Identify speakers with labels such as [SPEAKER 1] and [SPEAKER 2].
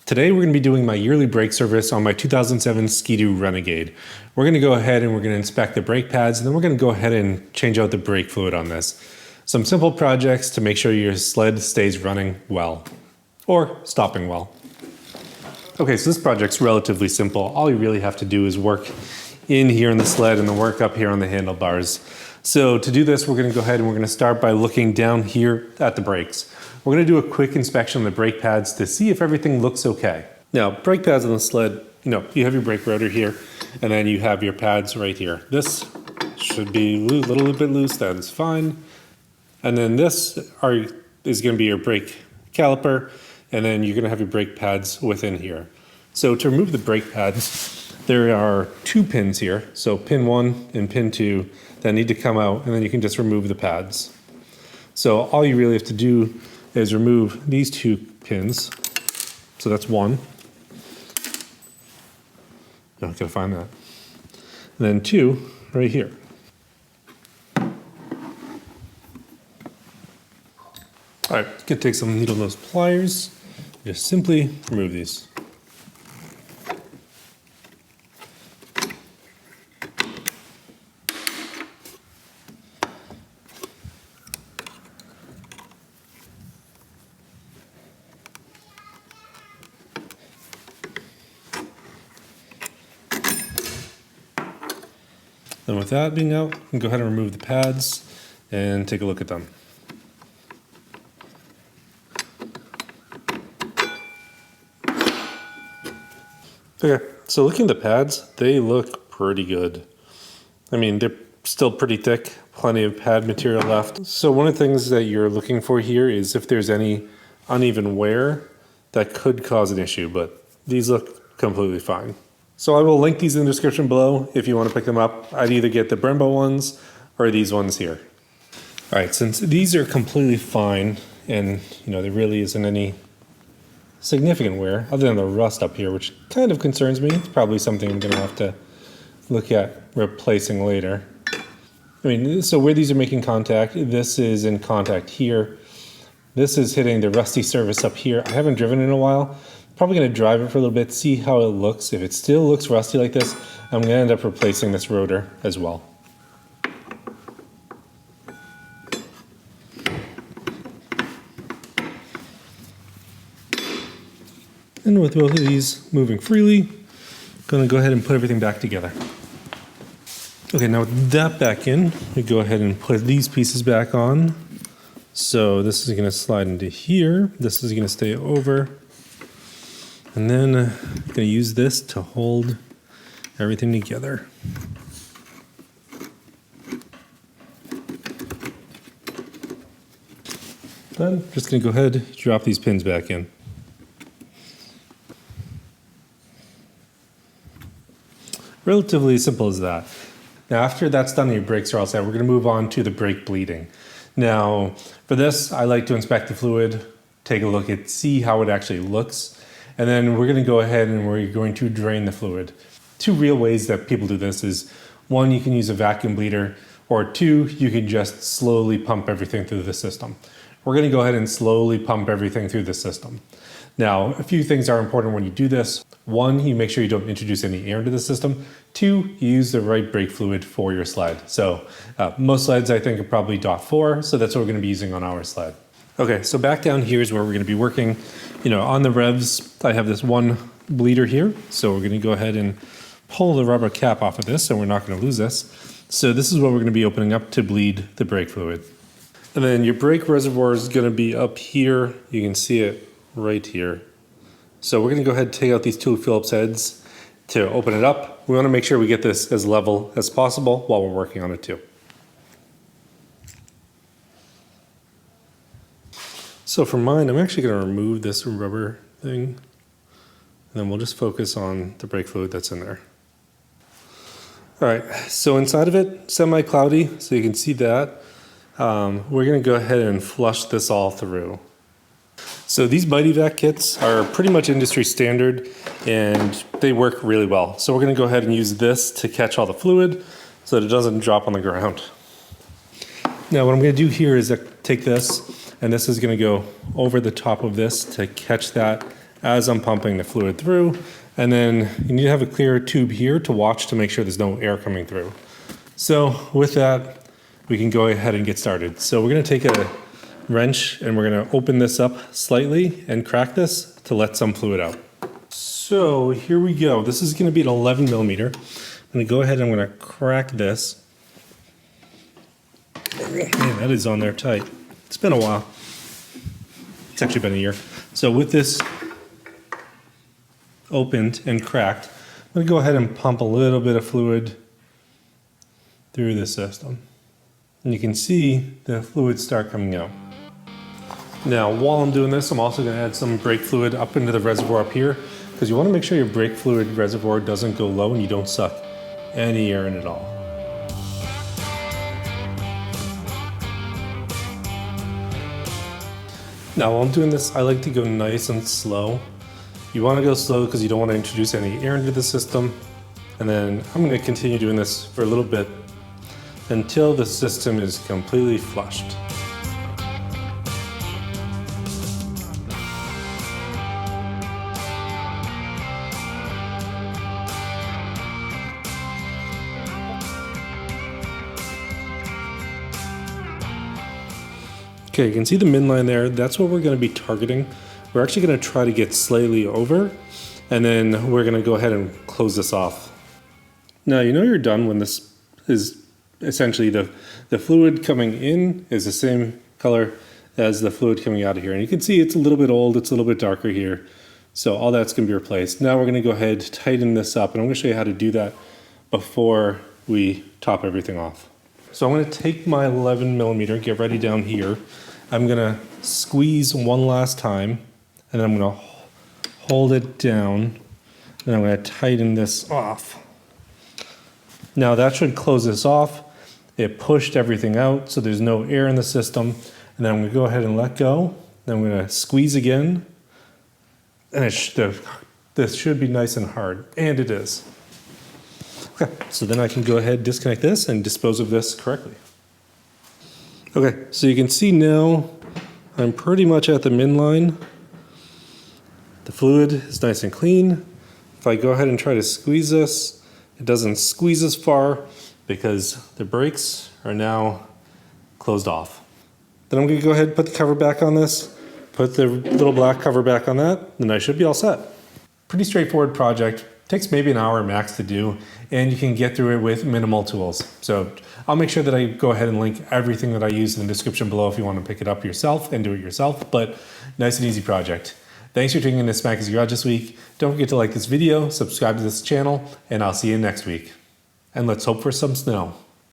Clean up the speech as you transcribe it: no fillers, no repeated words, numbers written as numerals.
[SPEAKER 1] Today we're going to be doing my yearly brake service on my 2007 Ski-Doo Renegade. We're going to go ahead and we're going to inspect the brake pads, and then we're going to go ahead and change out the brake fluid on this. Some simple projects to make sure your sled stays running well, or stopping well. Okay, so this project's relatively simple. All you really have to do is work in here in the sled and then work up here on the handlebars. So to do this, we're going to go ahead and we're going to start by looking down here at the brakes. We're going to do a quick inspection of the brake pads to see if everything looks okay. Now, brake pads on the sled, you have your brake rotor here, and then you have your pads right here. This should be a little bit loose, that is fine. And then this is going to be your brake caliper, and then you're going to have your brake pads within here. So to remove the brake pads, there are two pins here. So pin 1 and pin 2 that need to come out, and then you can just remove the pads. So all you really have to do is remove these two pins. So that's one. I gotta find that. And then 2 right here. All right, gonna take some needle nose pliers. Just simply remove these. Then with that being out, we can go ahead and remove the pads and take a look at them. Okay, so looking at the pads, they look pretty good. I mean, they're still pretty thick, plenty of pad material left. So one of the things that you're looking for here is if there's any uneven wear that could cause an issue, but these look completely fine. So I will link these in the description below if you want to pick them up. I'd either get the Brembo ones or these ones here. All right, since these are completely fine and there really isn't any significant wear other than the rust up here, which kind of concerns me. It's probably something I'm gonna have to look at replacing later. I mean, so where these are making contact, this is in contact here. This is hitting the rusty surface up here. I haven't driven in a while. Probably going to drive it for a little bit, see how it looks. If it still looks rusty like this, I'm going to end up replacing this rotor as well. And with both of these moving freely, I'm going to go ahead and put everything back together. Okay, now with that back in, we go ahead and put these pieces back on. So this is going to slide into here. This is going to stay over. And then I'm going to use this to hold everything together. Then I'm just going to go ahead and drop these pins back in. Relatively simple as that. Now after that's done, your brakes are all set, we're going to move on to the brake bleeding. Now for this, I like to inspect the fluid, take a look at, see how it actually looks. And then we're going to go ahead and we're going to drain the fluid. Two real ways that people do this is, one, you can use a vacuum bleeder, or 2, you can just slowly pump everything through the system. We're going to go ahead and slowly pump everything through the system. Now, a few things are important when you do this. 1, you make sure you don't introduce any air into the system. 2, you use the right brake fluid for your sled. So most sleds I think are probably .4, so that's what we're going to be using on our sled. Okay, so back down here is where we're going to be working. On the revs, I have this one bleeder here. So we're going to go ahead and pull the rubber cap off of this, so we're not going to lose this. So this is what we're going to be opening up to bleed the brake fluid. And then your brake reservoir is going to be up here. You can see it right here. So we're going to go ahead and take out these two Phillips heads to open it up. We want to make sure we get this as level as possible while we're working on it too. So for mine, I'm actually going to remove this rubber thing, and then we'll just focus on the brake fluid that's in there. All right, so inside of it, semi-cloudy, so you can see that. We're going to go ahead and flush this all through. So these Mighty-Vac kits are pretty much industry standard, and they work really well. So we're going to go ahead and use this to catch all the fluid so that it doesn't drop on the ground. Now what I'm going to do here is take this, and this is going to go over the top of this to catch that as I'm pumping the fluid through. And then you need to have a clear tube here to watch to make sure there's no air coming through. So with that, we can go ahead and get started. So we're gonna take a wrench and we're gonna open this up slightly and crack this to let some fluid out. So here we go. This is gonna be an 11 millimeter. I'm gonna go ahead and I'm gonna crack this. Man, that is on there tight. It's been a while. It's actually been a year. So with this opened and cracked, I'm gonna go ahead and pump a little bit of fluid through the system. And you can see the fluid start coming out. Now, while I'm doing this, I'm also gonna add some brake fluid up into the reservoir up here, because you wanna make sure your brake fluid reservoir doesn't go low and you don't suck any air in at all. Now, while I'm doing this, I like to go nice and slow. You want to go slow because you don't want to introduce any air into the system. And then I'm going to continue doing this for a little bit until the system is completely flushed. Okay, you can see the min line there. That's what we're going to be targeting. We're actually going to try to get slightly over, and then we're going to go ahead and close this off. Now, you know you're done when this is essentially the fluid coming in is the same color as the fluid coming out of here. And you can see it's a little bit old, it's a little bit darker here. So all that's going to be replaced. Now we're going to go ahead, tighten this up, and I'm going to show you how to do that before we top everything off. So I'm going to take my 11 millimeter, get ready down here. I'm going to squeeze one last time, and then I'm going to hold it down, and I'm going to tighten this off. Now that should close this off. It pushed everything out, so there's no air in the system. And then I'm going to go ahead and let go. Then I'm going to squeeze again, and this should be nice and hard, and it is. Okay, so then I can go ahead, disconnect this, and dispose of this correctly. Okay, so you can see now I'm pretty much at the min line. The fluid is nice and clean. If I go ahead and try to squeeze this, it doesn't squeeze as far because the brakes are now closed off. Then I'm going to go ahead and put the cover back on this, put the little black cover back on that, and I should be all set. Pretty straightforward project. Takes maybe an hour max to do, and you can get through it with minimal tools. So I'll make sure that I go ahead and link everything that I use in the description below if you want to pick it up yourself and do it yourself, but nice and easy project. Thanks for tuning in to Smackey's Garage this week. Don't forget to like this video, subscribe to this channel, and I'll see you next week. And let's hope for some snow.